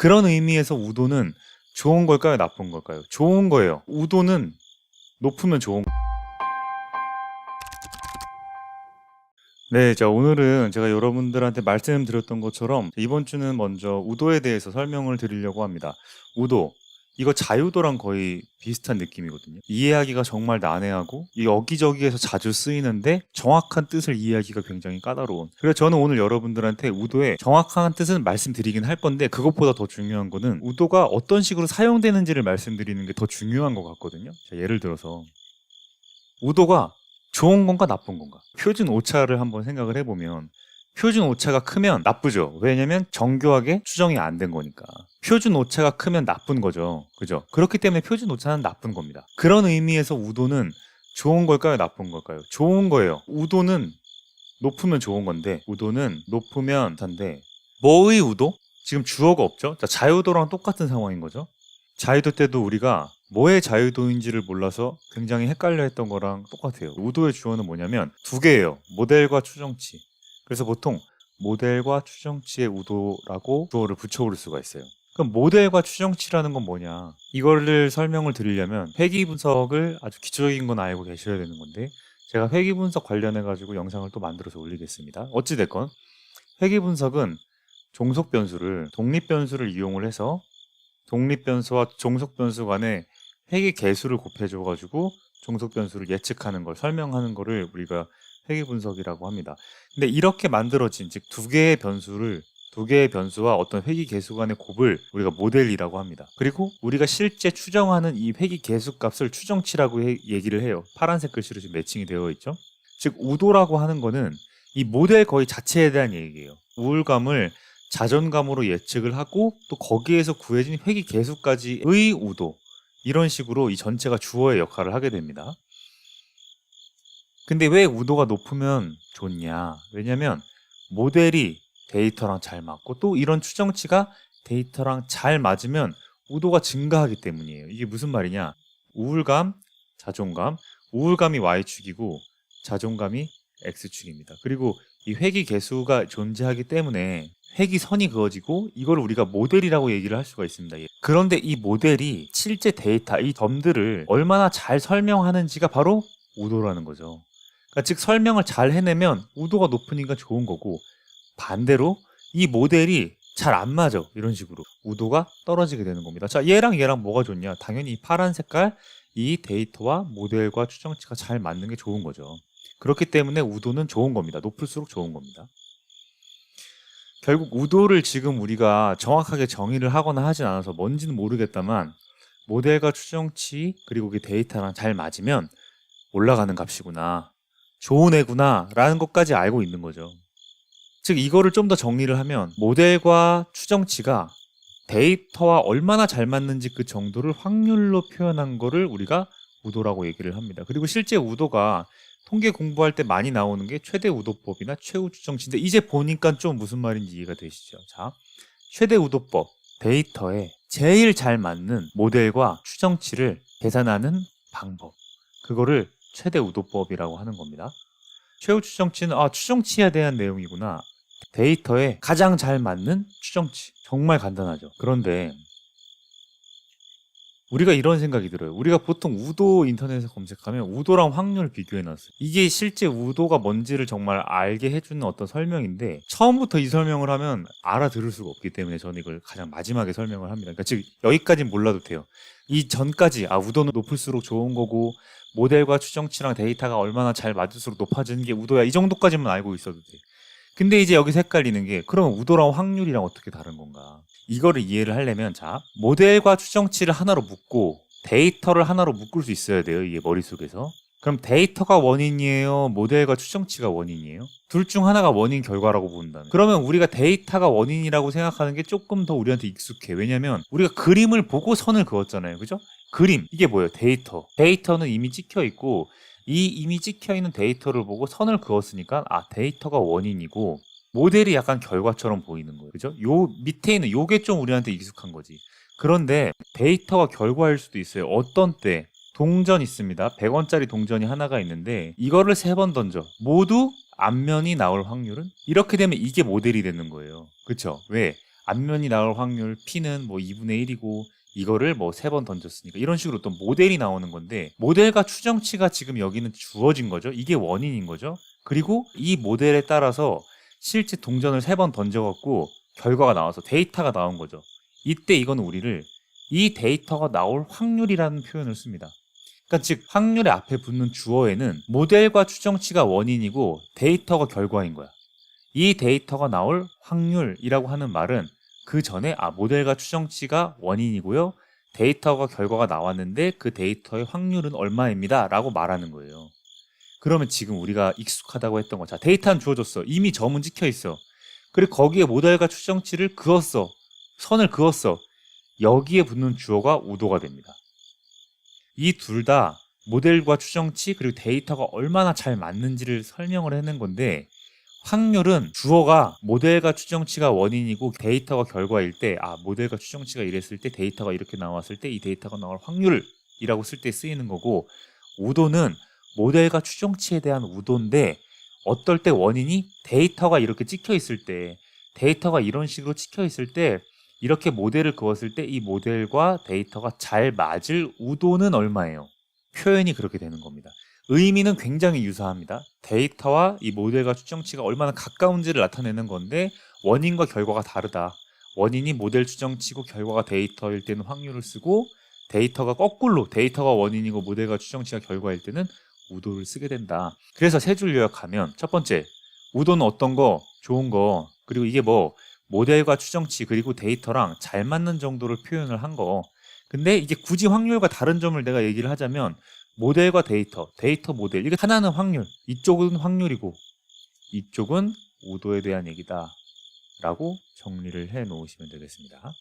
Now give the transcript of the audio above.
그런 의미에서 우도는 좋은 걸까요? 나쁜 걸까요? 좋은 거예요. 우도는 높으면 좋은 거예요. 네, 자, 오늘은 제가 여러분들한테 말씀드렸던 것처럼 이번 주는 먼저 우도에 대해서 설명을 드리려고 합니다. 우도. 이거 자유도랑 거의 비슷한 느낌이거든요. 이해하기가 정말 난해하고 이 여기저기에서 자주 쓰이는데 정확한 뜻을 이해하기가 굉장히 까다로운. 그래서 저는 오늘 여러분들한테 우도의 정확한 뜻을 말씀드리긴 할 건데 그것보다 더 중요한 거는 우도가 어떤 식으로 사용되는지를 말씀드리는 게 더 중요한 것 같거든요. 자, 예를 들어서 우도가 좋은 건가 나쁜 건가? 표준 오차를 한번 생각을 해보면 표준 오차가 크면 나쁘죠. 왜냐면 정교하게 추정이 안 된 거니까. 표준 오차가 크면 나쁜 거죠. 그죠? 그렇기 때문에 표준 오차는 나쁜 겁니다. 그런 의미에서 우도는 좋은 걸까요? 나쁜 걸까요? 좋은 거예요. 우도는 높으면 좋은 건데 우도는 높으면 단데 뭐의 우도? 지금 주어가 없죠? 자, 자유도랑 똑같은 상황인 거죠. 자유도 때도 우리가 뭐의 자유도인지를 몰라서 굉장히 헷갈려 했던 거랑 똑같아요. 우도의 주어는 뭐냐면 두 개예요. 모델과 추정치. 그래서 보통 모델과 추정치의 우도라고 주어를 붙여올 수가 있어요. 그럼 모델과 추정치라는 건 뭐냐? 이거를 설명을 드리려면 회귀 분석을 아주 기초적인 건 알고 계셔야 되는 건데 제가 회귀 분석 관련해 가지고 영상을 또 만들어서 올리겠습니다. 어찌 됐건 회귀 분석은 종속 변수를 독립 변수를 이용을 해서 독립 변수와 종속 변수 간의 회귀 계수를 곱해줘 가지고 종속 변수를 예측하는 걸 설명하는 거를 우리가 회귀 분석이라고 합니다. 근데 이렇게 만들어진 즉 두 개의 변수와 어떤 회귀 계수 간의 곱을 우리가 모델이라고 합니다. 그리고 우리가 실제 추정하는 이 회귀 계수 값을 추정치라고 얘기를 해요. 파란색 글씨로 지금 매칭이 되어 있죠. 즉 우도라고 하는 거는 이 모델 거의 자체에 대한 얘기예요. 우울감을 자존감으로 예측을 하고 또 거기에서 구해진 회귀 계수까지의 우도, 이런 식으로 이 전체가 주어의 역할을 하게 됩니다. 근데 왜 우도가 높으면 좋냐? 왜냐면 모델이 데이터랑 잘 맞고 또 이런 추정치가 데이터랑 잘 맞으면 우도가 증가하기 때문이에요. 이게 무슨 말이냐? 우울감, 자존감, 우울감이 Y축이고 자존감이 X축입니다. 그리고 이 회귀 계수가 존재하기 때문에 회귀선이 그어지고 이걸 우리가 모델이라고 얘기를 할 수가 있습니다. 그런데 이 모델이 실제 데이터, 이 점들을 얼마나 잘 설명하는지가 바로 우도라는 거죠. 그러니까 즉 설명을 잘 해내면 우도가 높으니까 좋은 거고 반대로 이 모델이 잘 안 맞아 이런 식으로 우도가 떨어지게 되는 겁니다. 자, 얘랑 뭐가 좋냐? 당연히 이 파란 색깔 이 데이터와 모델과 추정치가 잘 맞는 게 좋은 거죠. 그렇기 때문에 우도는 좋은 겁니다. 높을수록 좋은 겁니다. 결국 우도를 지금 우리가 정확하게 정의를 하거나 하진 않아서 뭔지는 모르겠다만 모델과 추정치 그리고 그 데이터랑 잘 맞으면 올라가는 값이구나, 좋은 애구나 라는 것까지 알고 있는 거죠. 즉 이거를 좀 더 정리를 하면 모델과 추정치가 데이터와 얼마나 잘 맞는지 그 정도를 확률로 표현한 거를 우리가 우도라고 얘기를 합니다. 그리고 실제 우도가 통계 공부할 때 많이 나오는 게 최대 우도법이나 최후 추정치인데 이제 보니까 좀 무슨 말인지 이해가 되시죠? 자, 최대 우도법, 데이터에 제일 잘 맞는 모델과 추정치를 계산하는 방법, 그거를 최대 우도법이라고 하는 겁니다. 최후 추정치는 추정치에 대한 내용이구나. 데이터에 가장 잘 맞는 추정치. 정말 간단하죠. 그런데 우리가 이런 생각이 들어요. 우리가 보통 우도 인터넷에 검색하면 우도랑 확률 비교해놨어요. 이게 실제 우도가 뭔지를 정말 알게 해주는 어떤 설명인데 처음부터 이 설명을 하면 알아들을 수가 없기 때문에 저는 이걸 가장 마지막에 설명을 합니다. 그러니까 즉 여기까지는 몰라도 돼요. 이 전까지 우도는 높을수록 좋은 거고 모델과 추정치랑 데이터가 얼마나 잘 맞을수록 높아지는 게 우도야, 이 정도까지만 알고 있어도 돼. 근데 이제 여기서 헷갈리는 게 그럼 우도랑 확률이랑 어떻게 다른 건가? 이거를 이해를 하려면 자, 모델과 추정치를 하나로 묶고 데이터를 하나로 묶을 수 있어야 돼요. 이게 머릿속에서. 그럼 데이터가 원인이에요? 모델과 추정치가 원인이에요? 둘 중 하나가 원인 결과라고 본다는. 그러면 우리가 데이터가 원인이라고 생각하는 게 조금 더 우리한테 익숙해. 왜냐면 우리가 그림을 보고 선을 그었잖아요. 그죠? 그림. 이게 뭐예요? 데이터. 데이터는 이미 찍혀 있고 이 이미 찍혀있는 데이터를 보고 선을 그었으니까 데이터가 원인이고 모델이 약간 결과처럼 보이는 거예요. 그죠? 요 밑에 있는 요게 좀 우리한테 익숙한 거지. 그런데 데이터가 결과일 수도 있어요. 어떤 때 동전 있습니다. 100원짜리 동전이 하나가 있는데 이거를 3번 던져. 모두 앞면이 나올 확률은? 이렇게 되면 이게 모델이 되는 거예요. 그쵸? 왜? 앞면이 나올 확률 P는 뭐 2분의 1이고 이거를 뭐 3번 던졌으니까 이런 식으로 또 모델이 나오는 건데 모델과 추정치가 지금 여기는 주어진 거죠. 이게 원인인 거죠. 그리고 이 모델에 따라서 실제 동전을 3번 던져갖고 결과가 나와서 데이터가 나온 거죠. 이때 이건 우리를 이 데이터가 나올 확률이라는 표현을 씁니다. 그러니까 즉 확률의 앞에 붙는 주어에는 모델과 추정치가 원인이고 데이터가 결과인 거야. 이 데이터가 나올 확률이라고 하는 말은 그 전에 모델과 추정치가 원인이고요. 데이터가 결과가 나왔는데 그 데이터의 확률은 얼마입니다. 라고 말하는 거예요. 그러면 지금 우리가 익숙하다고 했던 거. 자, 데이터는 주어졌어. 이미 점은 찍혀 있어. 그리고 거기에 모델과 추정치를 그었어. 선을 그었어. 여기에 붙는 주어가 우도가 됩니다. 이 둘 다 모델과 추정치 그리고 데이터가 얼마나 잘 맞는지를 설명을 해낸 건데 확률은 주어가 모델과 추정치가 원인이고 데이터가 결과일 때 모델과 추정치가 이랬을 때 데이터가 이렇게 나왔을 때 이 데이터가 나올 확률이라고 쓸 때 쓰이는 거고 우도는 모델과 추정치에 대한 우도인데 어떨 때 원인이 데이터가 이렇게 찍혀 있을 때 데이터가 이런 식으로 찍혀 있을 때 이렇게 모델을 그었을 때 이 모델과 데이터가 잘 맞을 우도는 얼마예요? 표현이 그렇게 되는 겁니다. 의미는 굉장히 유사합니다. 데이터와 이 모델과 추정치가 얼마나 가까운지를 나타내는 건데 원인과 결과가 다르다. 원인이 모델 추정치고 결과가 데이터일 때는 확률을 쓰고 데이터가 거꾸로 데이터가 원인이고 모델과 추정치가 결과일 때는 우도를 쓰게 된다. 그래서 세 줄 요약하면 첫 번째, 우도는 어떤 거, 좋은 거, 그리고 이게 뭐 모델과 추정치 그리고 데이터랑 잘 맞는 정도를 표현을 한 거. 근데 이게 굳이 확률과 다른 점을 내가 얘기를 하자면 모델과 데이터, 데이터 모델. 이게 하나는 확률, 이쪽은 확률이고 이쪽은 우도에 대한 얘기다. 라고 정리를 해 놓으시면 되겠습니다.